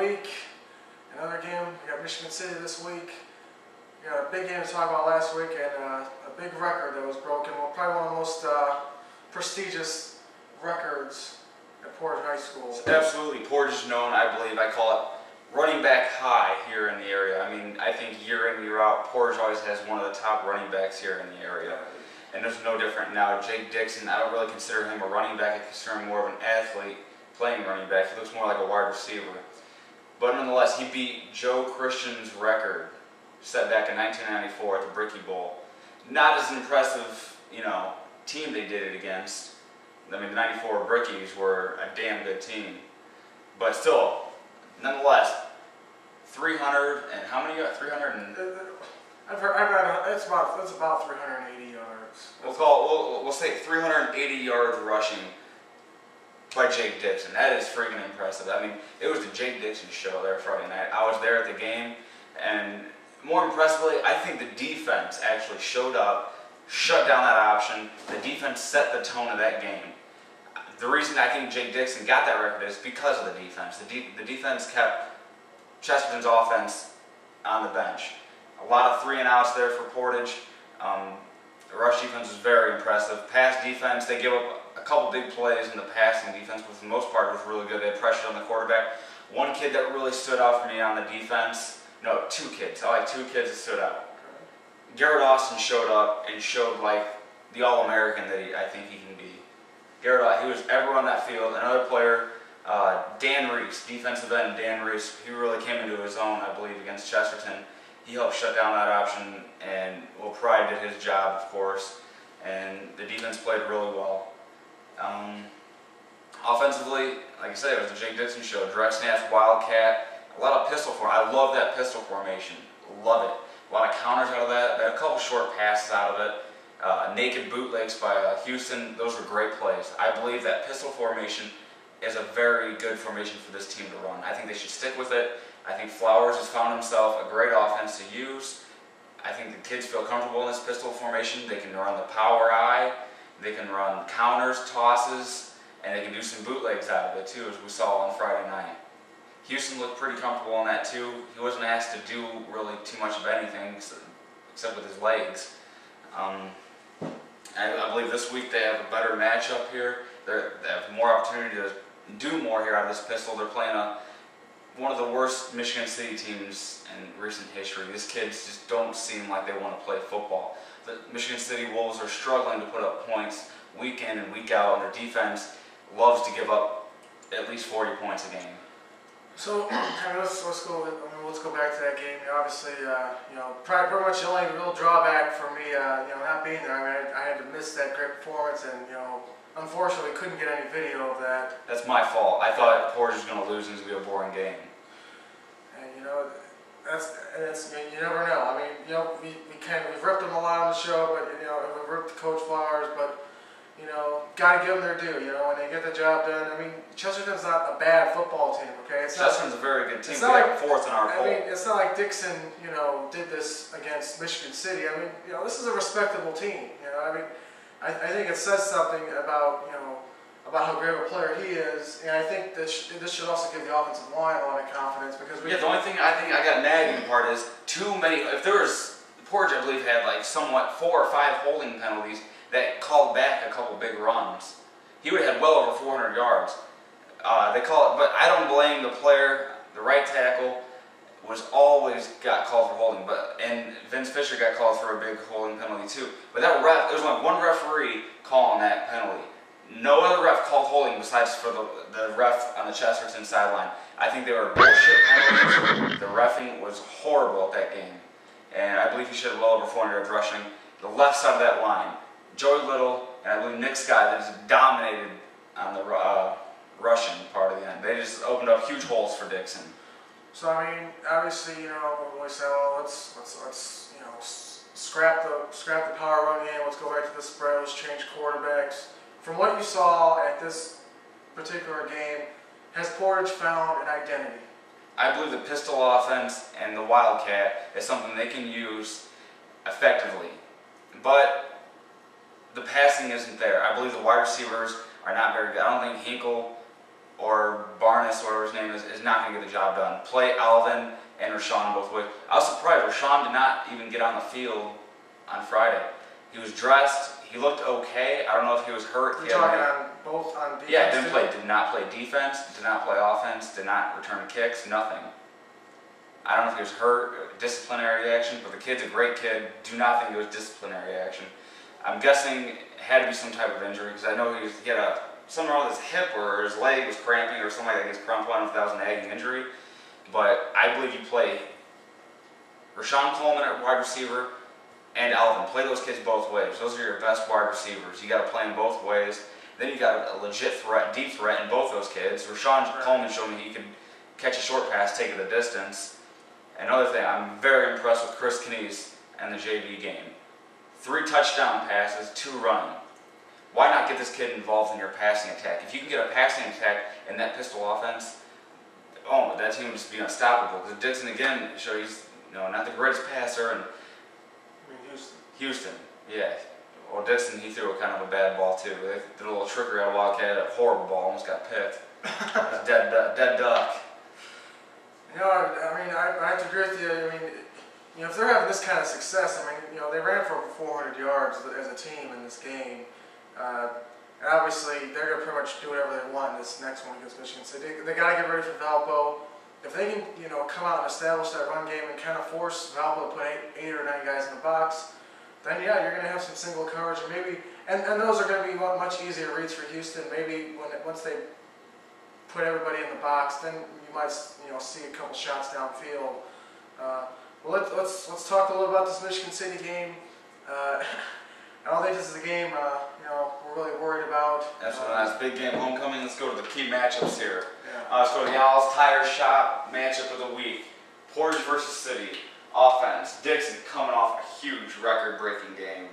week. Another game. We got Michigan City this week. We got a big game to talk about last week and a big record that was broken. Well, probably one of the most prestigious records at Portage High School. Absolutely. Portage is known, I believe, I call it running back high here in the area. I mean, I think year in, year out, Portage always has one of the top running backs here in the area. And it's no different now. Jake Dixon, I don't really consider him a running back. I consider him more of an athlete playing running back. He looks more like a wide receiver. But nonetheless, he beat Joe Christian's record set back in 1994 at the Bricky Bowl. Not as impressive, team they did it against. I mean, the 94 Brickies were a damn good team. But still, nonetheless, 300 and how many? 300 and... I've heard it's about 380 yards. We'll say 380 yards rushing by Jake Dixon. That is freaking impressive. I mean, it was the Jake Dixon show there Friday night. I was there at the game, and more impressively, I think the defense actually showed up, shut down that option. The defense set the tone of that game. The reason I think Jake Dixon got that record is because of the defense. The defense kept Chesterton's offense on the bench. A lot of 3-and-outs there for Portage. The rush defense was very impressive. Pass defense, they give up a couple big plays in the passing defense, but for the most part it was really good. They had pressure on the quarterback. One kid that really stood out for me on the defense, no, two kids. I like two kids that stood out. Garrett Austin showed up and showed like the All-American that I think he can be. Garrett, he was everywhere on that field. Another player, Dan Reese, defensive end Dan Reese, he really came into his own, I believe, against Chesterton. He helped shut down that option, and Pride did his job, of course, and the defense played really well. Offensively, like I said, it was the Jake Dixon show. Direct snaps, wildcat, a lot of pistol formation. I love that pistol formation. Love it. A lot of counters out of that. A couple short passes out of it. Naked bootlegs by Houston. Those were great plays. I believe that pistol formation is a very good formation for this team to run. I think they should stick with it. I think Flowers has found himself a great offense to use. I think the kids feel comfortable in this pistol formation. They can run the power eye, they can run counters, tosses, and they can do some bootlegs out of it too, as we saw on Friday night. Houston looked pretty comfortable in that too. He wasn't asked to do really too much of anything except with his legs. I believe this week they have a better matchup here. They have more opportunity to do more here out of this pistol. They're playing one of the worst Michigan City teams in recent history. These kids just don't seem like they want to play football. The Michigan City Wolves are struggling to put up points week in and week out, and their defense loves to give up at least 40 points a game. So let's go back to that game. Obviously, pretty much the only real drawback for me, not being there. I mean, I had to miss that great performance, and unfortunately, couldn't get any video of that. That's my fault. I thought Portage was going to lose and it was going to be a boring game. And you never know. I mean, we've ripped them a lot on the show, but we've ripped Coach Flowers, but got to give them their due. When they get the job done. I mean, Chesterton's not a bad football team. Okay, Chesterton's a very good team. We have fourth in our poll. I mean, it's not like Dixon, did this against Michigan City. I mean, this is a respectable team. I mean. I think it says something about about how great of a player he is, and I think this should also give the offensive line a lot of confidence because the only thing I think I got nagging part is too many. If there was Portage, I believe had like somewhat 4 or 5 holding penalties that called back a couple big runs. He would have had well over 400 yards. They call it, but I don't blame the player. The right tackle was always got called for holding, and Vince Fisher got called for a big holding penalty too. But that ref, there was only one referee calling that penalty. No other ref called holding besides for the ref on the Chesterton sideline. I think they were bullshit penalties. The reffing was horrible at that game, and I believe he should have well over 400 yards rushing. The left side of that line, Joey Little and I believe Nick Sky, that just dominated on the rushing part of the end. They just opened up huge holes for Dixon. So I mean, obviously, when we say, well, let's scrap the power run game, let's go back to the spread, let's change quarterbacks. From what you saw at this particular game, has Portage found an identity? I believe the pistol offense and the wildcat is something they can use effectively, but the passing isn't there. I believe the wide receivers are not very good. I don't think Hinkle or Barnes, whatever his name is not going to get the job done. Play Alvin and Rashawn both ways. I was surprised. Rashawn did not even get on the field on Friday. He was dressed. He looked okay. I don't know if he was hurt. You're talking on both on defense? Yeah, did not play defense, did not play offense, did not return kicks, nothing. I don't know if he was hurt, disciplinary action, but the kid's a great kid. Do not think it was disciplinary action. I'm guessing it had to be some type of injury because I know he had something wrong with his hip or his leg was cramping or something like that. He was cramped. I don't know if that was an nagging injury, but I believe you play Rashawn Coleman at wide receiver and Alvin. Play those kids both ways. Those are your best wide receivers. You got to play them both ways. Then you got a legit threat, deep threat in both those kids. Rashawn Coleman showed me he could catch a short pass, take it the distance. Another thing, I'm very impressed with Chris Knies and the JV game. 3 touchdown passes, 2 running. Why not get this kid involved in your passing attack? If you can get a passing attack in that pistol offense, that team would just be unstoppable. Because Dixon again showed he's not the greatest passer. And Houston, yeah. Well, Dixon, he threw a kind of a bad ball too. They did a little trickery out of Wildcat, a horrible ball, almost got picked. It was dead duck. I have to agree with you. If they're having this kind of success, they ran for over 400 yards as a team in this game. And obviously, they're going to pretty much do whatever they want in this next one against Michigan State. They got to get ready for Valpo. If they can, come out and establish that run game and kind of force Valpo to put 8 or 9 guys in the box, then yeah, you're going to have some single coverage, or maybe, and those are going to be much easier reads for Houston. Maybe once they put everybody in the box, then you might see a couple shots downfield. Well, let's talk a little about this Michigan City game. I don't think this is a game we're really worried about. That's a nice big game, homecoming. Let's go to the key matchups here. Yeah. Let's go to the Owls Tire Shop matchup of the week. Portage versus City. Offense. Dixon coming off a huge record-breaking game.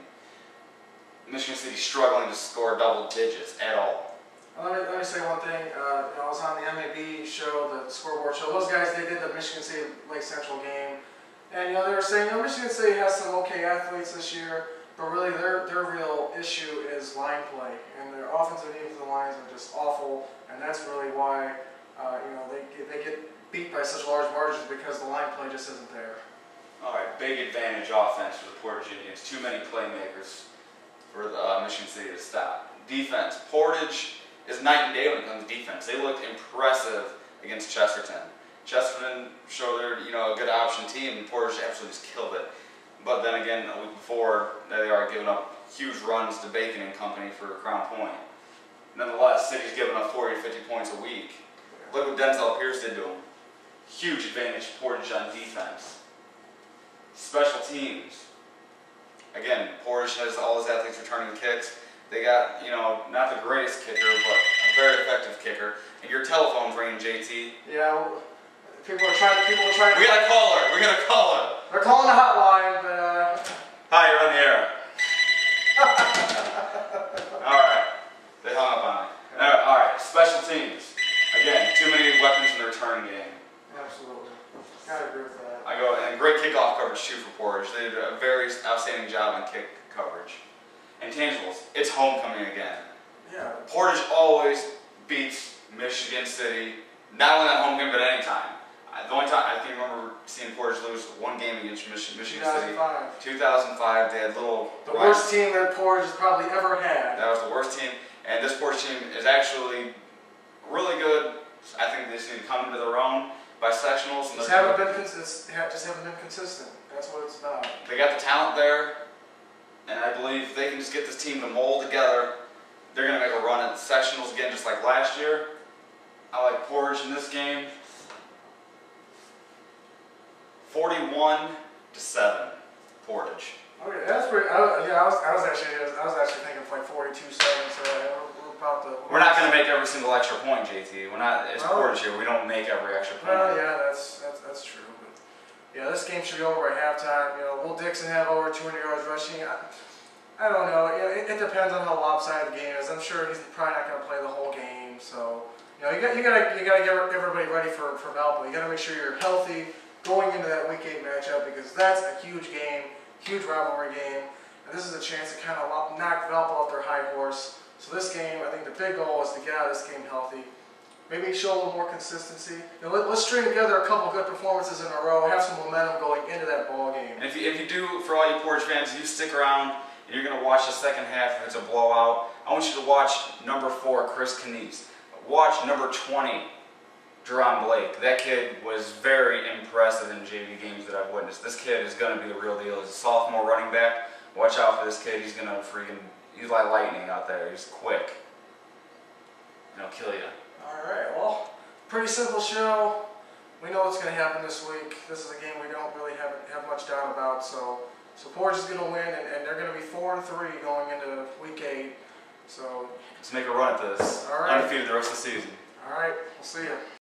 Michigan City struggling to score double digits at all. Let me say one thing. I was on the MAB show, the scoreboard show. Those guys, they did the Michigan State Lake Central game, and they were saying, Michigan State has some okay athletes this year, but really their real issue is line play, and their offensive and defensive lines are just awful, and that's really why they get beat by such large margins, because the line play just isn't there. All right, big advantage offense for the Portage Indians. Too many playmakers for Michigan City to stop. Defense. Portage is night and day when it comes to defense. They looked impressive against Chesterton. Chesterton showed they're a good option team, and Portage absolutely just killed it. But then again, a week before, they are giving up huge runs to Bacon and company for Crown Point. Nonetheless, City's giving up 40 to 50 points a week. Look what Denzel Pierce did to them. Huge advantage Portage on defense. Special teams. Again, Portage has all his athletes returning kicks. They got, not the greatest kicker, but a very effective kicker. And your telephone's ringing, JT. Yeah, people are trying. We got a caller. We're gonna call her. They're calling the hotline, but. Hi, you're on the air. All right. They hung up on me. All right. Special teams. Again, too many weapons in the return game. Absolutely. Gotta agree with that. And great kickoff coverage too for Portage. They did a very outstanding job on kick coverage. Intangibles. It's homecoming again. Yeah. Portage always beats Michigan City, not only at homecoming but any time. The only time I can remember seeing Portage lose one game against Michigan City. 2005. They had the worst team that Portage has probably ever had. That was the worst team, and this Portage team is actually really good. I think they just need to come into their own by sectionals. And just haven't been consistent. That's what it's about. They got the talent there. And I believe if they can just get this team to mold together, they're going to make a run at the sectionals again, just like last year. I like Portage in this game. 41-7, Portage. Okay, that's pretty. I was actually thinking like 42-7. So we're about the. We're not going to make every single extra point, JT. We're not. It's Portage here. We don't make every extra point. Well, yeah, that's true. Yeah, this game should be over at halftime. Will Dixon have over 200 yards rushing? I don't know. It depends on how lopsided the game is. I'm sure he's probably not going to play the whole game. So, you gotta get everybody ready for Valpo. You gotta make sure you're healthy going into that Week 8 matchup, because that's a huge game, huge rivalry game, and this is a chance to kind of knock Valpo off their high horse. So this game, I think the big goal is to get out of this game healthy. maybe show a little more consistency. And let's string together a couple good performances in a row, have some momentum going into that ball game. And if you do, for all you Portage fans, you stick around and you're going to watch the second half if it's a blowout, I want you to watch number 4, Chris Knies. Watch number 20, Jerron Blake. That kid was very impressive in JV games that I've witnessed. This kid is going to be the real deal. He's a sophomore running back. Watch out for this kid. He's going to he's like lightning out there. He's quick. And he'll kill you. Alright, well, pretty simple show. We know what's going to happen this week. This is a game we don't really have much doubt about. So Portage is going to win, and they're going to be 4-3 going into week 8. So let's make a run at this. All right. Undefeated the rest of the season. Alright, we'll see you.